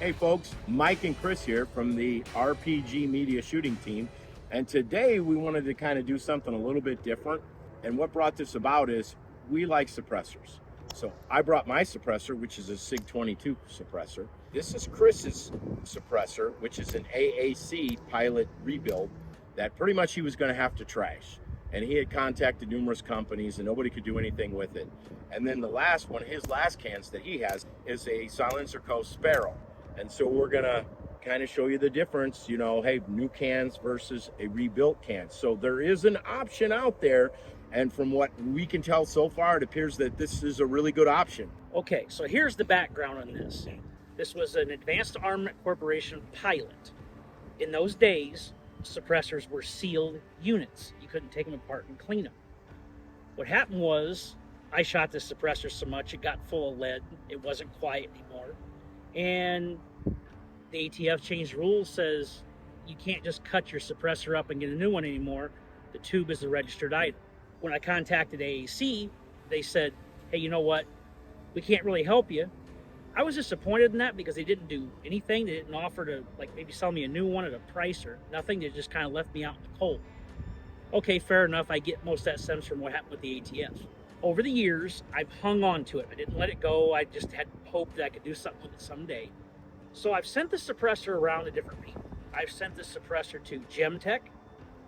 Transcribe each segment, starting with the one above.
Hey folks, Mike and Chris here from the RPG Media shooting team. And today we wanted to kind of do something a little bit different. And what brought this about is we like suppressors. So I brought my suppressor, which is a SIG 22 suppressor. This is Chris's suppressor, which is an AAC pilot rebuild that pretty much he was going to have to trash. And he had contacted numerous companies and nobody could do anything with it. And then the last one, his last cans that he has is a Silencer Co. Sparrow. And so we're gonna kind of show you the difference, you know, hey, new cans versus a rebuilt can. So there is an option out there. And from what we can tell so far, it appears that this is a really good option. Okay, so here's the background on this. This was an Advanced Armament Corporation pilot. In those days, suppressors were sealed units. You couldn't take them apart and clean them. What happened was, I shot this suppressor so much, it got full of lead. It wasn't quiet anymore. And the ATF changed rules, says you can't just cut your suppressor up and get a new one anymore. The tube is the registered item. When I contacted AAC, they said, hey, you know what? We can't really help you. I was disappointed in that because they didn't do anything. They didn't offer to like maybe sell me a new one at a price or nothing. They just kind of left me out in the cold. Okay, fair enough. I get most of that stems from what happened with the ATF. Over the years, I've hung on to it. I didn't let it go. I just had hoped that I could do something with it someday. So I've sent the suppressor around to different people. I've sent the suppressor to Gemtech.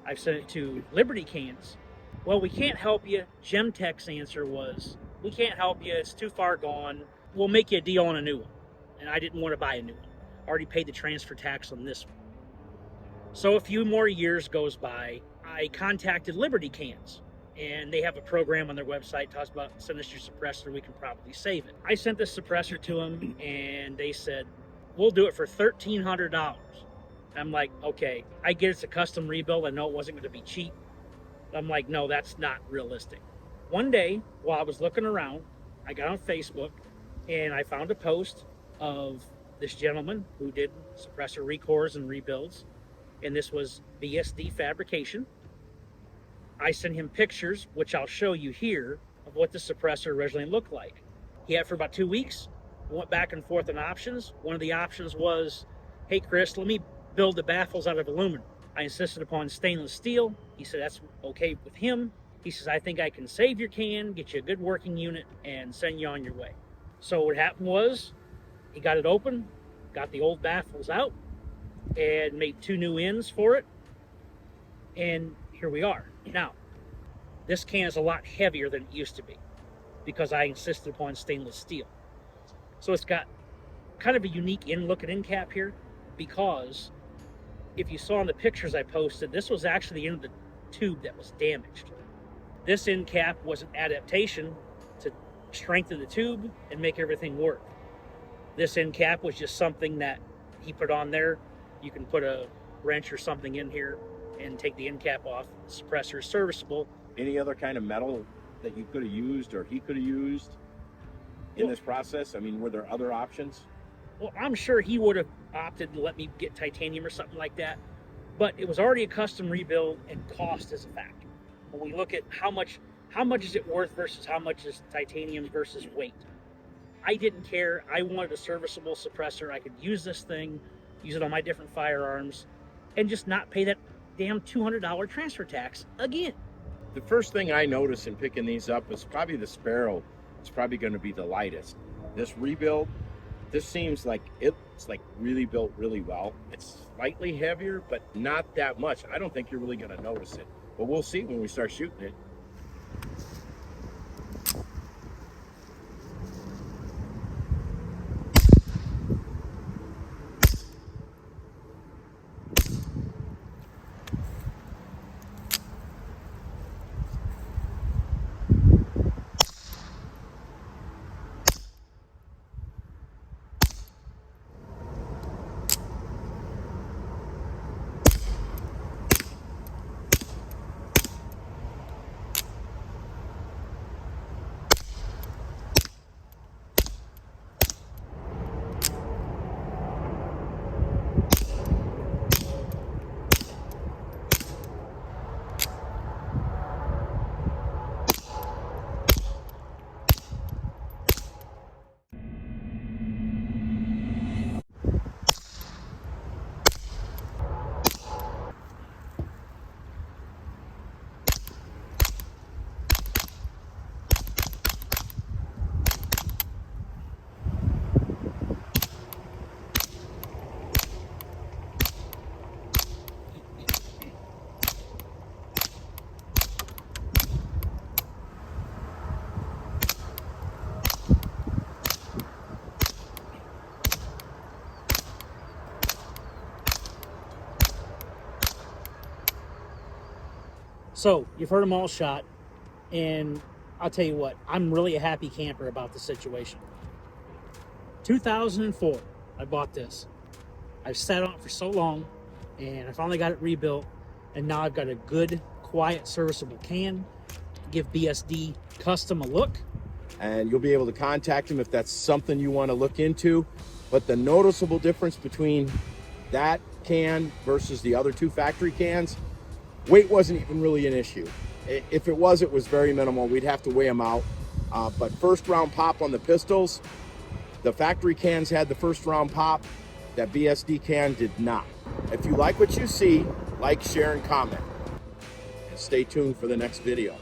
I've sent it to Liberty Cans. Well, we can't help you. Gemtech's answer was, we can't help you. It's too far gone. We'll make you a deal on a new one. And I didn't want to buy a new one. I already paid the transfer tax on this one. So a few more years goes by. I contacted Liberty Cans. And they have a program on their website, talks about send us your suppressor, we can probably save it. I sent this suppressor to them and they said, we'll do it for $1,300. I'm like, okay, I get it's a custom rebuild. I know it wasn't going to be cheap. I'm like, no, that's not realistic. One day while I was looking around, I got on Facebook and I found a post of this gentleman who did suppressor recores and rebuilds. And this was BSD Fabrication. I sent him pictures, which I'll show you here, of what the suppressor originally looked like. He had it for about 2 weeks. We went back and forth on options. One of the options was, hey, Chris, let me build the baffles out of aluminum. I insisted upon stainless steel. He said that's okay with him. He says, I think I can save your can, get you a good working unit, and send you on your way. So what happened was, he got it open, got the old baffles out, and made 2 new ends for it. And here we are. Now, this can is a lot heavier than it used to be because I insisted upon stainless steel. So it's got kind of a unique in-look and end cap here because if you saw in the pictures I posted, this was actually the end of the tube that was damaged. This end cap was an adaptation to strengthen the tube and make everything work. This end cap was just something that he put on there. You can put a wrench or something in here and take the end cap off. The suppressor is serviceable. Any other kind of metal that you could have used or he could have used in this process? I mean, were there other options? Well, I'm sure he would have opted to let me get titanium or something like that, but it was already a custom rebuild and cost is a factor. When we look at how much is it worth versus how much is titanium versus weight. I didn't care. I wanted a serviceable suppressor. I could use this thing, use it on my different firearms, and just not pay that damn $200 transfer tax again. The first thing I noticed in picking these up was probably the Sparrow. It's probably going to be the lightest. This rebuild, this seems like it's like really built really well. It's slightly heavier, but not that much. I don't think you're really going to notice it, but we'll see when we start shooting it. So you've heard them all shot, and I'll tell you what, I'm really a happy camper about the situation. 2004, I bought this. I've sat on it for so long, and I finally got it rebuilt, and now I've got a good, quiet, serviceable can. Give BSD Custom a look. And you'll be able to contact them if that's something you want to look into. But the noticeable difference between that can versus the other two factory cans, weight wasn't even really an issue. If it was very minimal. We'd have to weigh them out. But first round pop on the pistols, the factory cans had the first round pop. That BSD can did not. If you like what you see, like, share, and comment. And stay tuned for the next video.